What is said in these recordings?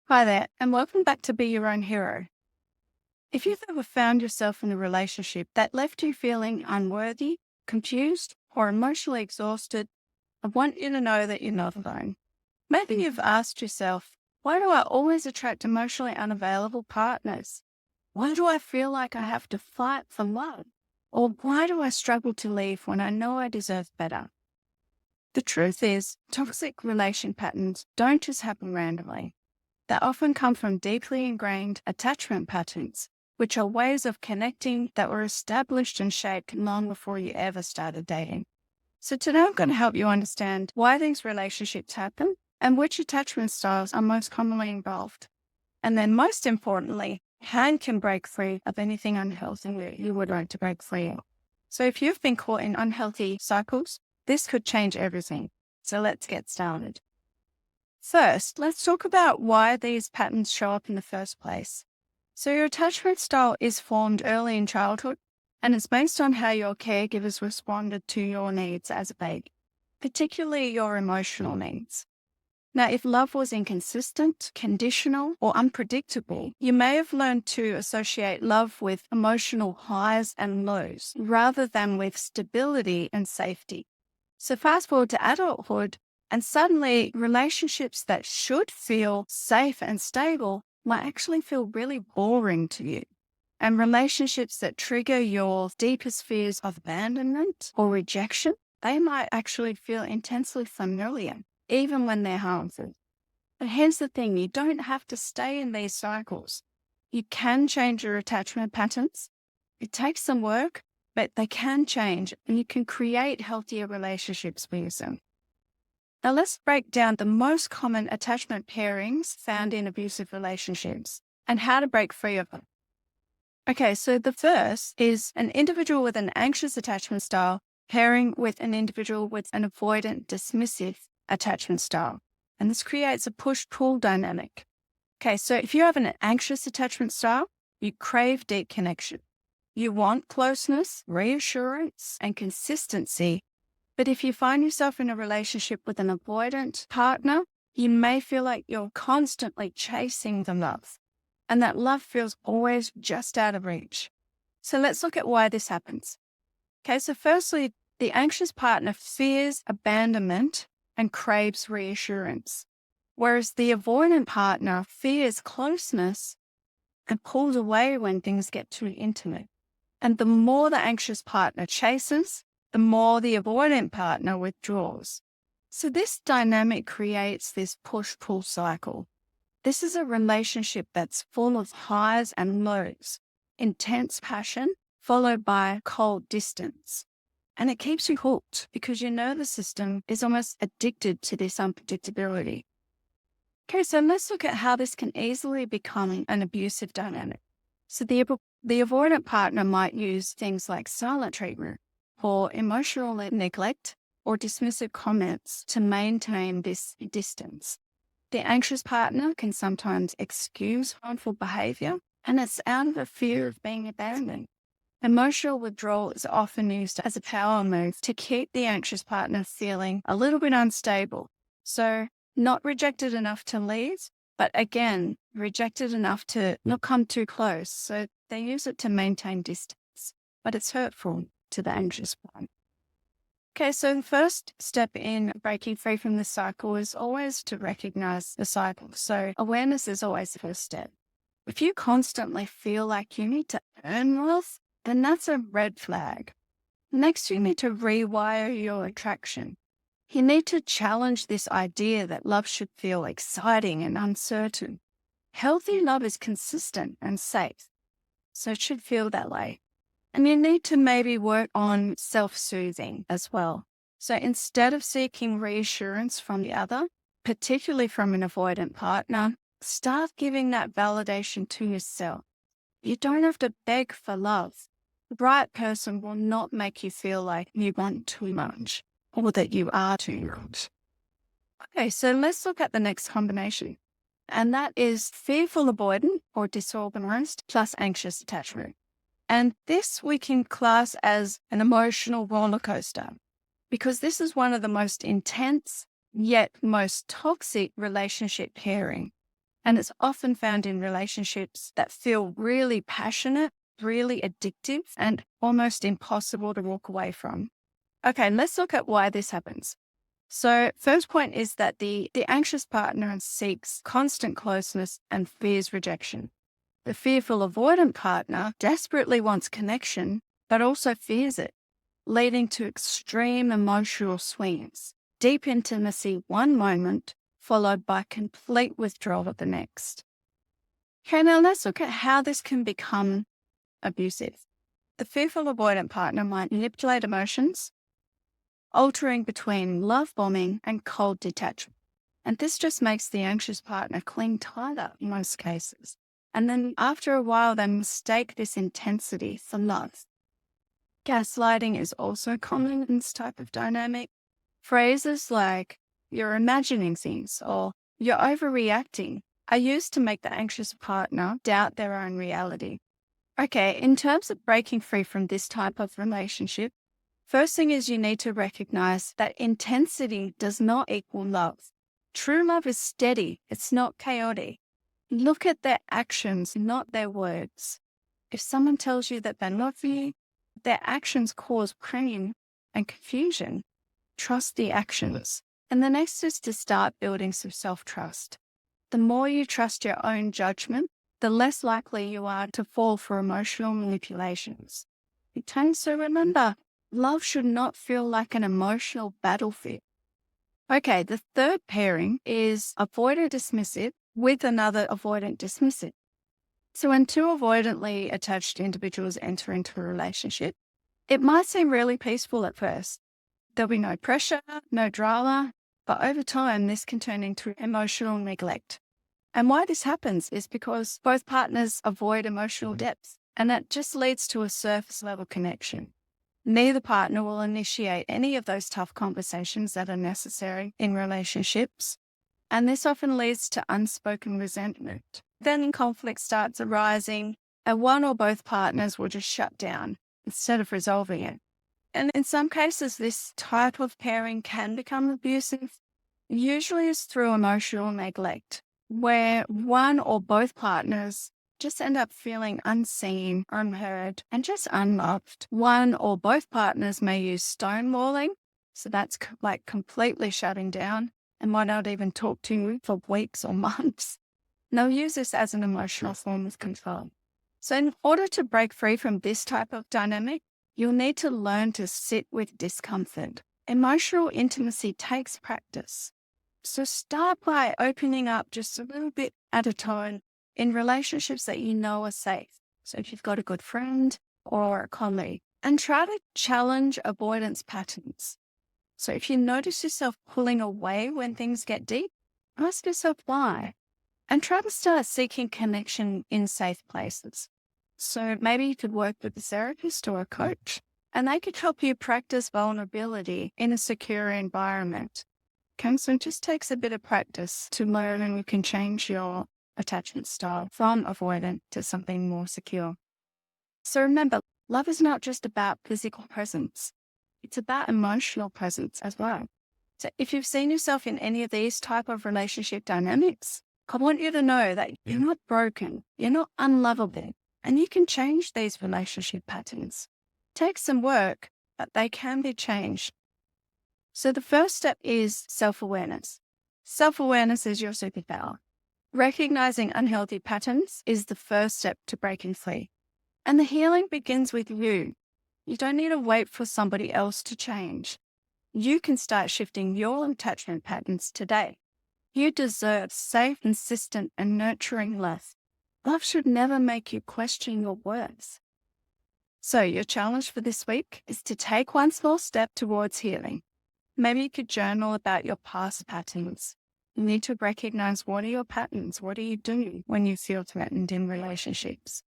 Hi there, and welcome back to Be Your Own Hero. If you've ever found yourself in a relationship that left you feeling unworthy, confused, or emotionally exhausted, I want you to know that you're not alone. Maybe you've asked yourself, why do I always attract emotionally unavailable partners? Why do I feel like I have to fight for love? Or why do I struggle to leave when I know I deserve better? The truth is, toxic relation patterns don't just happen randomly. They often come from deeply ingrained attachment patterns, which are ways of connecting that were established and shaped long before you ever started dating. So today I'm going to help you understand why these relationships happen and which attachment styles are most commonly involved. And then most importantly, how you can break free of anything unhealthy that you would like to break free of. So if you've been caught in unhealthy cycles, this could change everything. So let's get started. First, let's talk about why these patterns show up in the first place. So your attachment style is formed early in childhood, and it's based on how your caregivers responded to your needs as a baby, particularly your emotional needs. Now, if love was inconsistent, conditional, or unpredictable, you may have learned to associate love with emotional highs and lows rather than with stability and safety. So fast forward to adulthood, and suddenly relationships that should feel safe and stable might actually feel really boring to you. And relationships that trigger your deepest fears of abandonment or rejection, they might actually feel intensely familiar, even when they're harmful. But here's the thing, you don't have to stay in these cycles. You can change your attachment patterns. It takes some work, but they can change and you can create healthier relationships with yourself. Now let's break down the most common attachment pairings found in abusive relationships and how to break free of them. Okay, so the first is an individual with an anxious attachment style pairing with an individual with an avoidant dismissive attachment style. And this creates a push-pull dynamic. Okay, so if you have an anxious attachment style, you crave deep connection. You want closeness, reassurance, and consistency. But if you find yourself in a relationship with an avoidant partner, you may feel like you're constantly chasing the love, and that love feels always just out of reach. So let's look at why this happens. Okay, so firstly, the anxious partner fears abandonment and craves reassurance, whereas the avoidant partner fears closeness and pulls away when things get too intimate. And the more the anxious partner chases, the more the avoidant partner withdraws. So this dynamic creates this push-pull cycle. This is a relationship that's full of highs and lows, intense passion followed by cold distance. And it keeps you hooked because your nervous system is almost addicted to this unpredictability. Okay, so let's look at how this can easily become an abusive dynamic. So the avoidant partner might use things like silent treatment or emotional neglect or dismissive comments to maintain this distance. The anxious partner can sometimes excuse harmful behavior, and it's out of a fear of being abandoned. Emotional withdrawal is often used as a power move to keep the anxious partner feeling a little bit unstable. So not rejected enough to leave, but again, rejected enough to not come too close. So they use it to maintain distance, but it's hurtful to the anxious partner. Okay, so the first step in breaking free from this cycle is always to recognize the cycle. So awareness is always the first step. If you constantly feel like you need to earn love, then that's a red flag. Next, you need to rewire your attraction. You need to challenge this idea that love should feel exciting and uncertain. Healthy love is consistent and safe, so it should feel that way. And you need to maybe work on self-soothing as well. So instead of seeking reassurance from the other, particularly from an avoidant partner, start giving that validation to yourself. You don't have to beg for love. The right person will not make you feel like you want too much or that you are too much. Okay, so let's look at the next combination. And that is fearful avoidant or disorganized plus anxious attachment. And this we can class as an emotional roller coaster because this is one of the most intense yet most toxic relationship pairing. And it's often found in relationships that feel really passionate, really addictive, and almost impossible to walk away from. Okay, let's look at why this happens. So first point is that the anxious partner seeks constant closeness and fears rejection. The fearful avoidant partner desperately wants connection, but also fears it, leading to extreme emotional swings. Deep intimacy one moment, followed by complete withdrawal the next. Okay, now let's look at how this can become abusive. The fearful avoidant partner might manipulate emotions, altering between love bombing and cold detachment. And this just makes the anxious partner cling tighter in most cases. And then after a while, they mistake this intensity for love. Gaslighting is also common in this type of dynamic. Phrases like, you're imagining things or you're overreacting are used to make the anxious partner doubt their own reality. Okay, in terms of breaking free from this type of relationship, first thing is you need to recognize that intensity does not equal love. True love is steady, it's not chaotic. Look at their actions, not their words. If someone tells you that they love you, their actions cause pain and confusion. Trust the actions. And the next is to start building some self-trust. The more you trust your own judgment, the less likely you are to fall for emotional manipulations. So remember, love should not feel like an emotional battlefield. Okay, the third pairing is avoidant dismissive with another avoidant dismissive. So when two avoidantly attached individuals enter into a relationship, it might seem really peaceful at first. There'll be no pressure, no drama, but over time, this can turn into emotional neglect. And why this happens is because both partners avoid emotional depth, and that just leads to a surface level connection. Neither partner will initiate any of those tough conversations that are necessary in relationships, and this often leads to unspoken resentment. Then conflict starts arising, and one or both partners will just shut down instead of resolving it. And in some cases, this type of pairing can become abusive. Usually it's through emotional neglect, where one or both partners just end up feeling unseen, unheard, and just unloved. One or both partners may use stonewalling, so that's like completely shutting down and might not even talk to you for weeks or months. And they'll use this as an emotional form of control. So in order to break free from this type of dynamic, you'll need to learn to sit with discomfort. Emotional intimacy takes practice. So start by opening up just a little bit at a time in relationships that you know are safe. So if you've got a good friend or a colleague, and try to challenge avoidance patterns. So if you notice yourself pulling away when things get deep, ask yourself why, and try to start seeking connection in safe places. So maybe you could work with a therapist or a coach, and they could help you practice vulnerability in a secure environment. Okay, so it just takes a bit of practice to learn, and you can change your attachment style from avoidant to something more secure. So remember, love is not just about physical presence. It's about emotional presence as well. So if you've seen yourself in any of these type of relationship dynamics, I want you to know that you're not broken, you're not unlovable, and you can change these relationship patterns. Take some work, but they can be changed. So the first step is self-awareness. Self-awareness is your superpower. Recognizing unhealthy patterns is the first step to breaking free. And the healing begins with you. You don't need to wait for somebody else to change. You can start shifting your attachment patterns today. You deserve safe, consistent, and nurturing love. Love should never make you question your worth. So your challenge for this week is to take one small step towards healing. Maybe you could journal about your past patterns. You need to recognize, what are your patterns? What do you do when you feel threatened in relationships?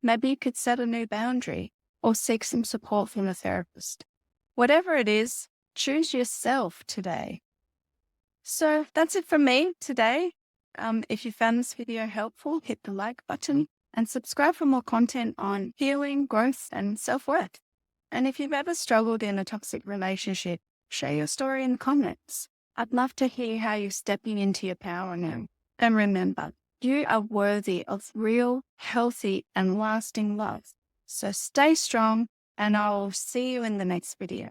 Maybe you could set a new boundary or seek some support from a therapist. Whatever it is, choose yourself today. So that's it from me today. If you found this video helpful, hit the like button and subscribe for more content on healing, growth, and self-worth. And if you've ever struggled in a toxic relationship, share your story in the comments. I'd love to hear how you're stepping into your power now. And remember, You are worthy of real, healthy, and lasting love. So stay strong, and I will see you in the next video.